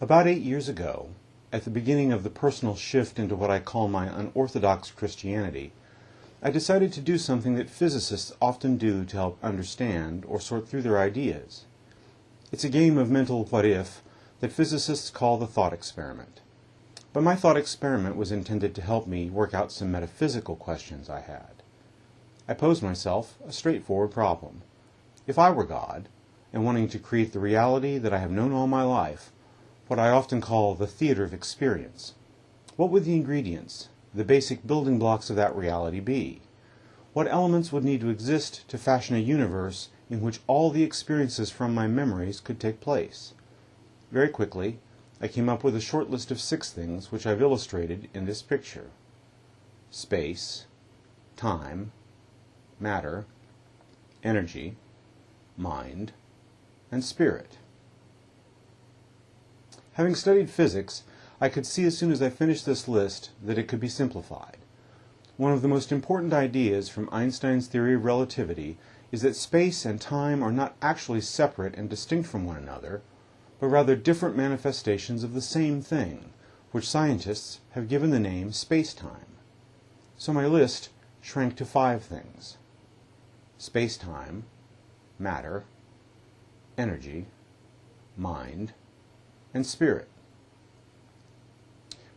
About 8 years ago, at the beginning of the personal shift into what I call my unorthodox Christianity, I decided to do something that physicists often do to help understand or sort through their ideas. It's a game of mental what-if that physicists call the thought experiment. But my thought experiment was intended to help me work out some metaphysical questions I had. I posed myself a straightforward problem. If I were God, and wanting to create the reality that I have known all my life, what I often call the theater of experience, what would the ingredients, the basic building blocks of that reality be? What elements would need to exist to fashion a universe in which all the experiences from my memories could take place? Very quickly, I came up with a short list of 6 things which I've illustrated in this picture. Space, time, matter, energy, mind, and spirit. Having studied physics, I could see as soon as I finished this list that it could be simplified. One of the most important ideas from Einstein's theory of relativity is that space and time are not actually separate and distinct from one another, but rather different manifestations of the same thing, which scientists have given the name space-time. So my list shrank to 5 things: space-time, matter, energy, mind, and spirit.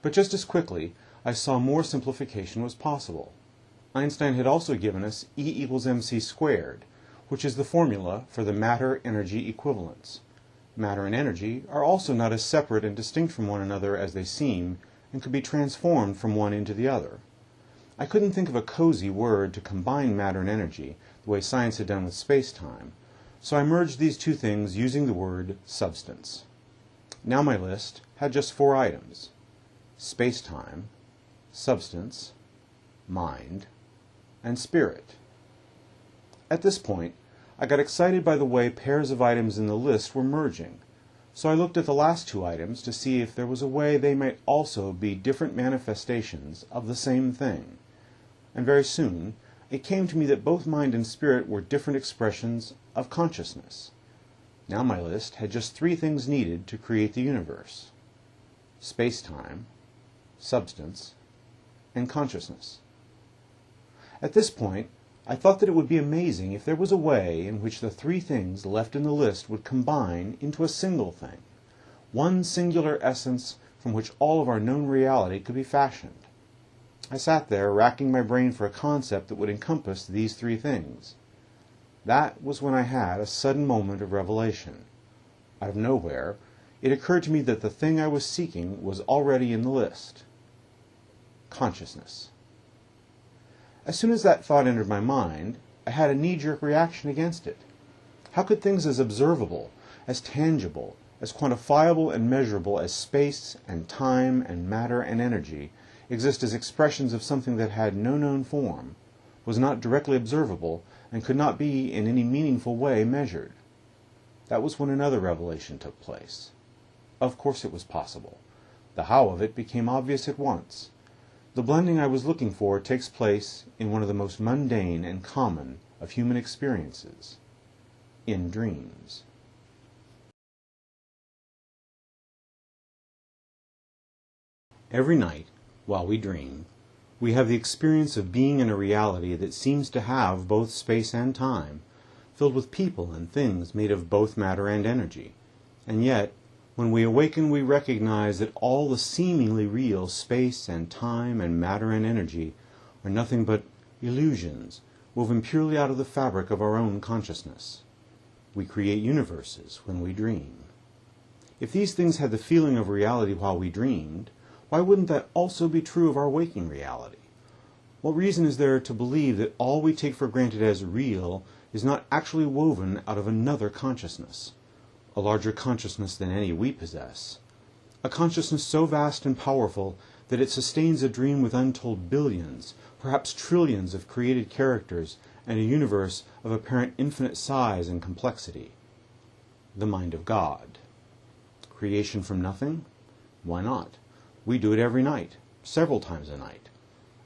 But just as quickly, I saw more simplification was possible. Einstein had also given us E equals mc squared, which is the formula for the matter-energy equivalence. Matter and energy are also not as separate and distinct from one another as they seem, and could be transformed from one into the other. I couldn't think of a cozy word to combine matter and energy, the way science had done with space-time, so I merged these 2 things using the word substance. Now my list had just 4 items: space-time, substance, mind, and spirit. At this point, I got excited by the way pairs of items in the list were merging, so I looked at the last 2 items to see if there was a way they might also be different manifestations of the same thing. And very soon, it came to me that both mind and spirit were different expressions of consciousness. Now my list had just 3 things needed to create the universe: space-time, substance, and consciousness. At this point, I thought that it would be amazing if there was a way in which the 3 things left in the list would combine into a single thing, one singular essence from which all of our known reality could be fashioned. I sat there, racking my brain for a concept that would encompass these 3 things. That was when I had a sudden moment of revelation. Out of nowhere, it occurred to me that the thing I was seeking was already in the list: consciousness. As soon as that thought entered my mind, I had a knee-jerk reaction against it. How could things as observable, as tangible, as quantifiable and measurable as space and time and matter and energy exist as expressions of something that had no known form, was not directly observable, and could not be in any meaningful way measured? That was when another revelation took place. Of course it was possible. The how of it became obvious at once. The blending I was looking for takes place in one of the most mundane and common of human experiences: in dreams. Every night, while we dream, we have the experience of being in a reality that seems to have both space and time, filled with people and things made of both matter and energy. And yet, when we awaken, we recognize that all the seemingly real space and time and matter and energy are nothing but illusions, woven purely out of the fabric of our own consciousness. We create universes when we dream. If these things had the feeling of reality while we dreamed, why wouldn't that also be true of our waking reality? What reason is there to believe that all we take for granted as real is not actually woven out of another consciousness, a larger consciousness than any we possess, a consciousness so vast and powerful that it sustains a dream with untold billions, perhaps trillions of created characters and a universe of apparent infinite size and complexity? The mind of God. Creation from nothing? Why not? We do it every night, several times a night.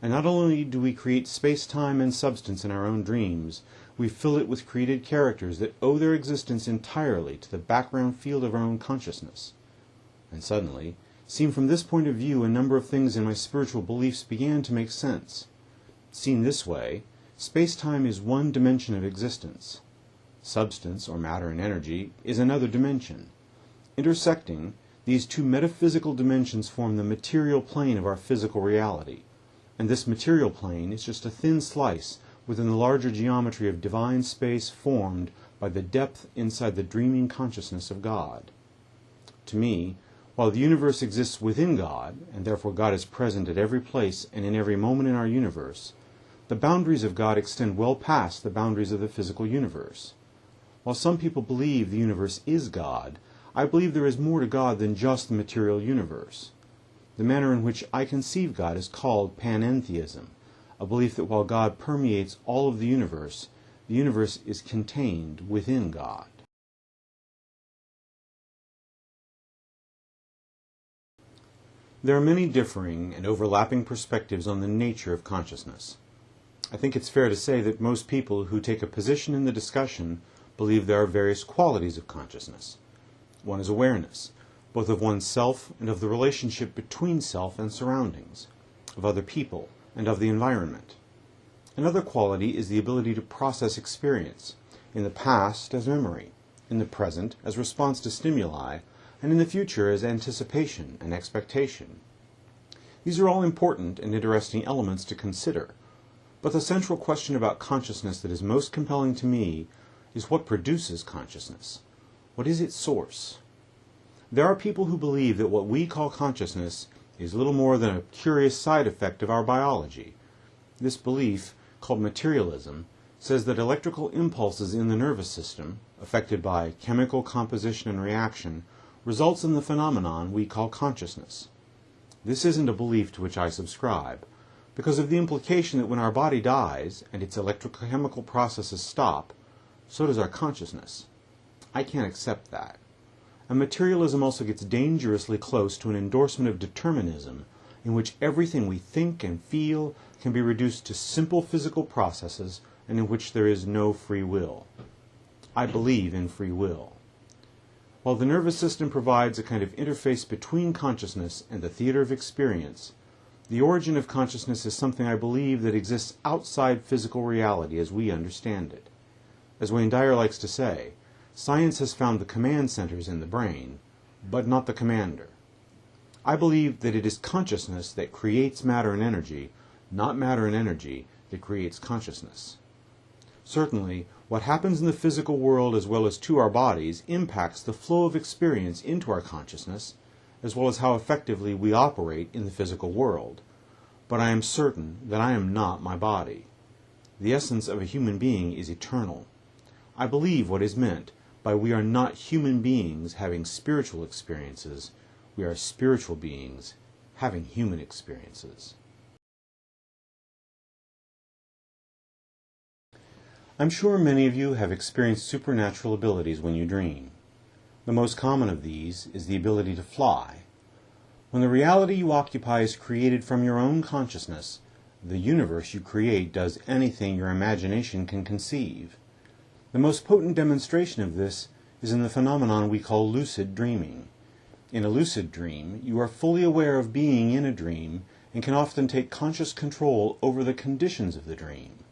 And not only do we create space-time and substance in our own dreams, we fill it with created characters that owe their existence entirely to the background field of our own consciousness. And suddenly, seen from this point of view, a number of things in my spiritual beliefs began to make sense. Seen this way, space-time is one dimension of existence. Substance, or matter and energy, is another dimension. Intersecting, these two metaphysical dimensions form the material plane of our physical reality. And this material plane is just a thin slice within the larger geometry of divine space formed by the depth inside the dreaming consciousness of God. To me, while the universe exists within God, and therefore God is present at every place and in every moment in our universe, the boundaries of God extend well past the boundaries of the physical universe. While some people believe the universe is God, I believe there is more to God than just the material universe. The manner in which I conceive God is called panentheism, a belief that while God permeates all of the universe is contained within God. There are many differing and overlapping perspectives on the nature of consciousness. I think it's fair to say that most people who take a position in the discussion believe there are various qualities of consciousness. One is awareness, both of one's self and of the relationship between self and surroundings, of other people and of the environment. Another quality is the ability to process experience, in the past as memory, in the present as response to stimuli, and in the future as anticipation and expectation. These are all important and interesting elements to consider, but the central question about consciousness that is most compelling to me is what produces consciousness? What is its source? There are people who believe that what we call consciousness is little more than a curious side effect of our biology. This belief, called materialism, says that electrical impulses in the nervous system, affected by chemical composition and reaction, results in the phenomenon we call consciousness. This isn't a belief to which I subscribe, because of the implication that when our body dies and its electrochemical processes stop, so does our consciousness. I can't accept that. And materialism also gets dangerously close to an endorsement of determinism, in which everything we think and feel can be reduced to simple physical processes and in which there is no free will. I believe in free will. While the nervous system provides a kind of interface between consciousness and the theater of experience, the origin of consciousness is something I believe that exists outside physical reality as we understand it. As Wayne Dyer likes to say, science has found the command centers in the brain, but not the commander. I believe that it is consciousness that creates matter and energy, not matter and energy that creates consciousness. Certainly, what happens in the physical world as well as to our bodies impacts the flow of experience into our consciousness, as well as how effectively we operate in the physical world. But I am certain that I am not my body. The essence of a human being is eternal. I believe what is meant by we are not human beings having spiritual experiences, we are spiritual beings having human experiences. I'm sure many of you have experienced supernatural abilities when you dream. The most common of these is the ability to fly. When the reality you occupy is created from your own consciousness, the universe you create does anything your imagination can conceive. The most potent demonstration of this is in the phenomenon we call lucid dreaming. In a lucid dream, you are fully aware of being in a dream and can often take conscious control over the conditions of the dream.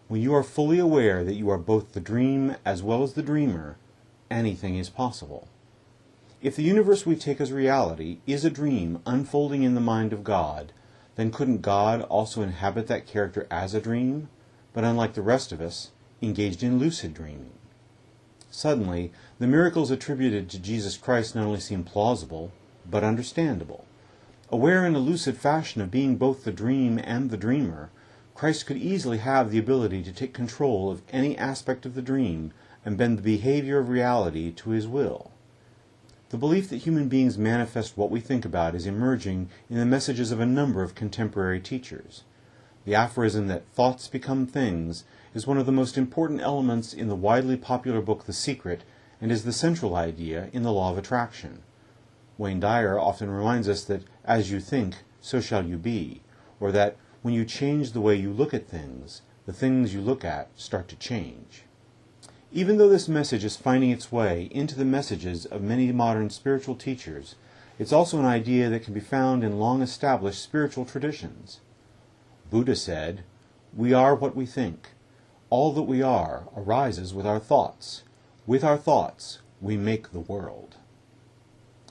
When you are fully aware that you are both the dream as well as the dreamer, anything is possible. If the universe we take as reality is a dream unfolding in the mind of God, then couldn't God also inhabit that character as a dream, but unlike the rest of us, engaged in lucid dreaming? Suddenly, the miracles attributed to Jesus Christ not only seem plausible, but understandable. Aware in a lucid fashion of being both the dream and the dreamer, Christ could easily have the ability to take control of any aspect of the dream and bend the behavior of reality to his will. The belief that human beings manifest what we think about is emerging in the messages of a number of contemporary teachers. The aphorism that thoughts become things is one of the most important elements in the widely popular book The Secret and is the central idea in the law of attraction. Wayne Dyer often reminds us that as you think, so shall you be, or that when you change the way you look at things, the things you look at start to change. Even though this message is finding its way into the messages of many modern spiritual teachers, It's also an idea that can be found in long-established spiritual traditions. Buddha said, "We are what we think. All that we are arises with our thoughts. With our thoughts, we make the world."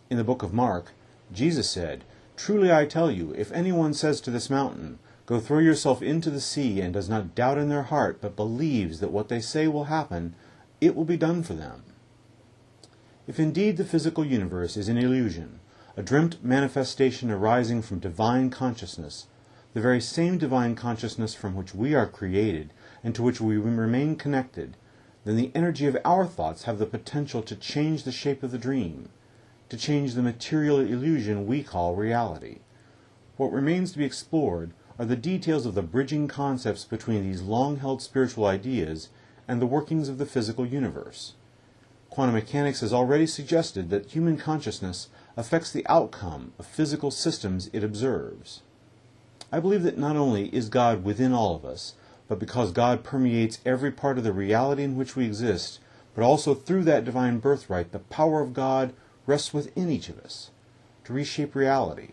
In the book of Mark, Jesus said, "Truly I tell you, if anyone says to this mountain, 'Go throw yourself into the sea,' and does not doubt in their heart, but believes that what they say will happen, it will be done for them." If indeed the physical universe is an illusion, a dreamt manifestation arising from divine consciousness, the very same divine consciousness from which we are created and to which we remain connected, then the energy of our thoughts have the potential to change the shape of the dream, to change the material illusion we call reality. What remains to be explored are the details of the bridging concepts between these long-held spiritual ideas and the workings of the physical universe. Quantum mechanics has already suggested that human consciousness affects the outcome of physical systems it observes. I believe that not only is God within all of us, but because God permeates every part of the reality in which we exist, but also through that divine birthright, the power of God rests within each of us to reshape reality,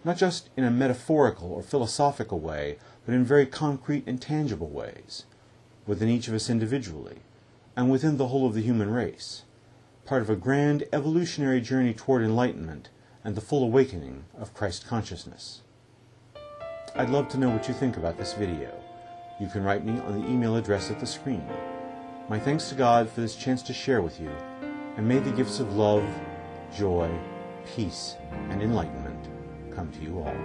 not just in a metaphorical or philosophical way, but in very concrete and tangible ways, within each of us individually, and within the whole of the human race, part of a grand evolutionary journey toward enlightenment and the full awakening of Christ consciousness. I'd love to know what you think about this video. You can write me on the email address at the screen. My thanks to God for this chance to share with you, and may the gifts of love, joy, peace, and enlightenment come to you all.